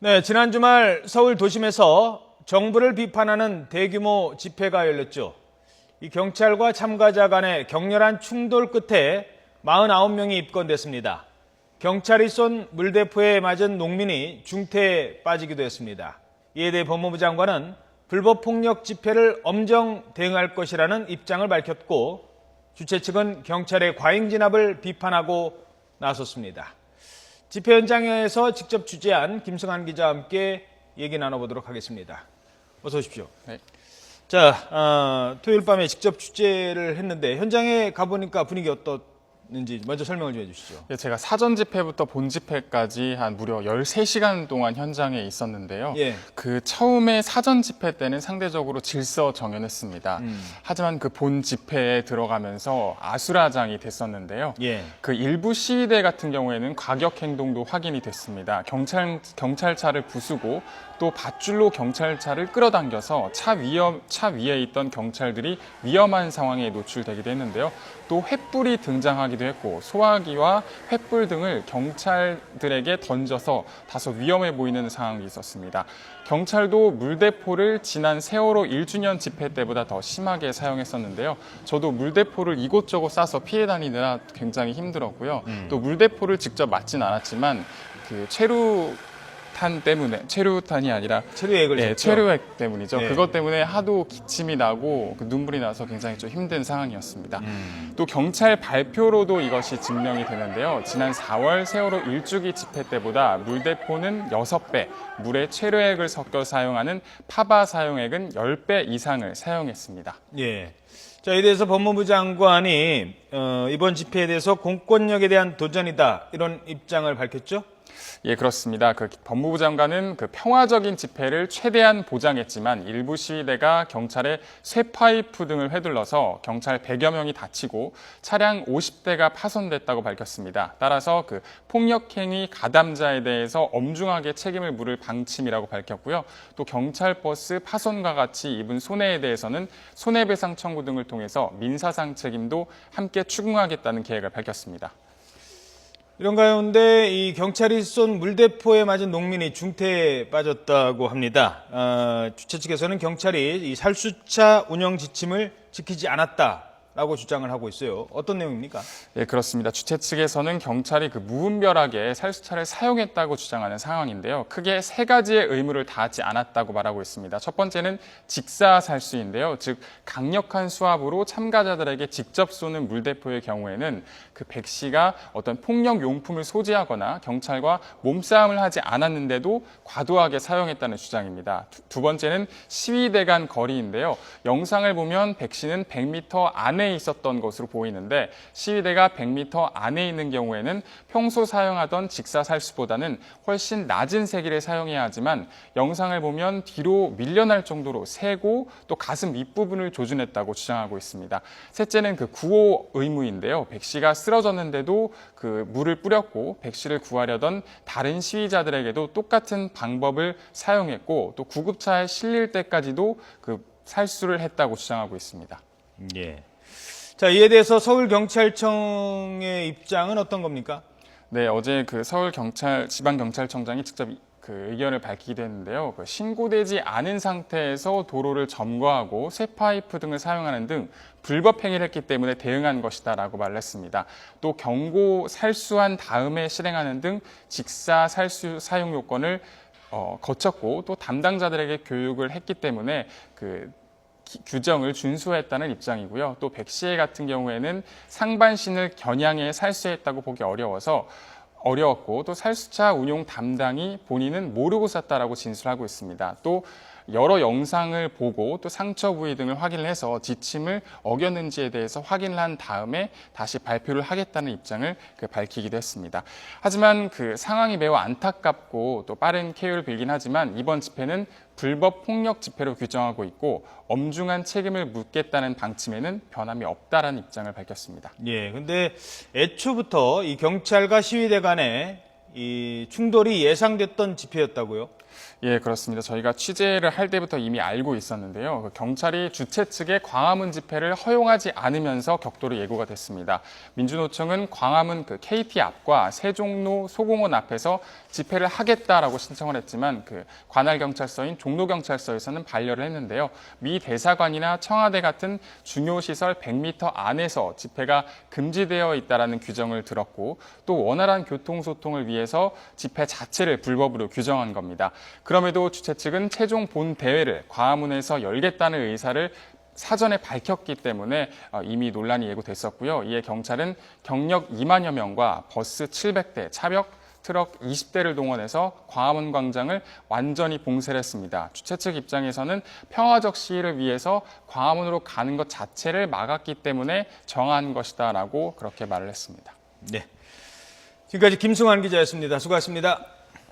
네, 지난 주말 서울 도심에서 정부를 비판하는 대규모 집회가 열렸죠. 이 경찰과 참가자 간의 격렬한 충돌 끝에 49명이 입건됐습니다. 경찰이 쏜 물대포에 맞은 농민이 중태에 빠지기도 했습니다. 이에 대해 법무부 장관은 불법 폭력 집회를 엄정 대응할 것이라는 입장을 밝혔고, 주최 측은 경찰의 과잉 진압을 비판하고 나섰습니다. 집회 현장에서 직접 취재한 김승환 기자와 함께 얘기 나눠보도록 하겠습니다. 어서 오십시오. 네. 자, 토요일 밤에 직접 취재를 했는데 현장에 가보니까 분위기 어떻는지 먼저 설명을 좀 해주시죠. 예, 제가 사전 집회부터 본 집회까지 한 무려 13시간 동안 현장에 있었는데요. 예. 그 처음에 사전 집회 때는 상대적으로 질서 정연했습니다. 하지만 그 본 집회에 들어가면서 아수라장이 됐었는데요. 예. 그 일부 시위대 같은 경우에는 과격 행동도 확인이 됐습니다. 경찰차를 부수고 또 밧줄로 경찰차를 끌어당겨서 차 위에 있던 경찰들이 위험한 상황에 노출되기도 했는데요. 또 횃불이 등장하기도 했고 소화기와 횃불 등을 경찰들에게 던져서 다소 위험해 보이는 상황이 있었습니다. 경찰도 물대포를 지난 세월호 1주년 집회 때보다 더 심하게 사용했었는데요. 저도 물대포를 이곳저곳 쏴서 피해 다니느라 굉장히 힘들었고요. 또 물대포를 직접 맞진 않았지만 그 체류탄이 아니라 체류액을 줬죠? 체류액 때문이죠. 네. 그것 때문에 하도 기침이 나고 눈물이 나서 굉장히 좀 힘든 상황이었습니다. 또 경찰 발표로도 이것이 증명이 되는데요. 지난 4월 세월호 1주기 집회 때보다 물대포는 6배, 물에 체류액을 섞어 사용하는 파바 사용액은 10배 이상을 사용했습니다. 예. 자, 이에 대해서 법무부 장관이 이번 집회에 대해서 공권력에 대한 도전이다, 이런 입장을 밝혔죠? 예, 그렇습니다. 그 법무부 장관은 그 평화적인 집회를 최대한 보장했지만 일부 시위대가 경찰의 쇠파이프 등을 휘둘러서 경찰 100여 명이 다치고 차량 50대가 파손됐다고 밝혔습니다. 따라서 그 폭력행위 가담자에 대해서 엄중하게 책임을 물을 방침이라고 밝혔고요. 또 경찰 버스 파손과 같이 입은 손해에 대해서는 손해배상 청구 등을 통해서 민사상 책임도 함께 추궁하겠다는 계획을 밝혔습니다. 이런 가운데 이 경찰이 쏜 물대포에 맞은 농민이 중태에 빠졌다고 합니다. 주최 측에서는 경찰이 이 살수차 운영 지침을 지키지 않았다라고 주장을 하고 있어요. 어떤 내용입니까? 예, 그렇습니다. 주최 측에서는 경찰이 그 무분별하게 살수차를 사용했다고 주장하는 상황인데요. 크게 세 가지의 의무를 다하지 않았다고 말하고 있습니다. 첫 번째는 직사살수인데요. 즉 강력한 수압으로 참가자들에게 직접 쏘는 물대포의 경우에는 그 백 씨가 어떤 폭력 용품을 소지하거나 경찰과 몸싸움을 하지 않았는데도 과도하게 사용했다는 주장입니다. 두 번째는 시위대 간 거리인데요. 영상을 보면 백 씨는 100m 안에 있었던 것으로 보이는데 시위대가 100m 안에 있는 경우에는 평소 사용하던 직사살수보다는 훨씬 낮은 세기를 사용해야 하지만 영상을 보면 뒤로 밀려날 정도로 세고 또 가슴 윗부분을 조준했다고 주장하고 있습니다. 셋째는 그 구호 의무인데요. 백 씨가 쓰러졌는데도 그 물을 뿌렸고 백 씨를 구하려던 다른 시위자들에게도 똑같은 방법을 사용했고 또 구급차에 실릴 때까지도 그 살수를 했다고 주장하고 있습니다. 예. 자, 이에 대해서 서울경찰청의 입장은 어떤 겁니까? 네, 어제 그 지방경찰청장이 직접 그 의견을 밝히기도 했는데요. 그 신고되지 않은 상태에서 도로를 점거하고 쇠파이프 등을 사용하는 등 불법 행위를 했기 때문에 대응한 것이다라고 말을 했습니다. 또 경고 살수한 다음에 실행하는 등 직사 살수 사용 요건을 거쳤고 또 담당자들에게 교육을 했기 때문에 그 규정을 준수했다는 입장이고요. 또 백 씨 같은 경우에는 상반신을 겨냥해 살수했다고 보기 어려웠고 또 살수차 운용 담당이 본인은 모르고 쐈다라고 진술하고 있습니다. 또 여러 영상을 보고 또 상처 부위 등을 확인을 해서 지침을 어겼는지에 대해서 확인을 한 다음에 다시 발표를 하겠다는 입장을 밝히기도 했습니다. 하지만 그 상황이 매우 안타깝고 또 빠른 쾌유를 빌긴 하지만 이번 집회는 불법 폭력 집회로 규정하고 있고 엄중한 책임을 묻겠다는 방침에는 변함이 없다라는 입장을 밝혔습니다. 예, 근데 애초부터 이 경찰과 시위대 간에 이 충돌이 예상됐던 집회였다고요? 예, 그렇습니다. 저희가 취재를 할 때부터 이미 알고 있었는데요. 경찰이 주최 측의 광화문 집회를 허용하지 않으면서 격도로 예고가 됐습니다. 민주노총은 광화문 KT 앞과 세종로 소공원 앞에서 집회를 하겠다라고 신청을 했지만 관할 경찰서인 종로경찰서에서는 반려를 했는데요. 미 대사관이나 청와대 같은 중요 시설 100m 안에서 집회가 금지되어 있다라는 규정을 들었고 또 원활한 교통소통을 위해서 집회 자체를 불법으로 규정한 겁니다. 그럼에도 주최 측은 최종 본 대회를 광화문에서 열겠다는 의사를 사전에 밝혔기 때문에 이미 논란이 예고됐었고요. 이에 경찰은 경력 2만여 명과 버스 700대, 차벽 트럭 20대를 동원해서 광화문 광장을 완전히 봉쇄를 했습니다. 주최 측 입장에서는 평화적 시위를 위해서 광화문으로 가는 것 자체를 막았기 때문에 정한 것이다라고 그렇게 말을 했습니다. 네. 지금까지 김승환 기자였습니다. 수고하셨습니다.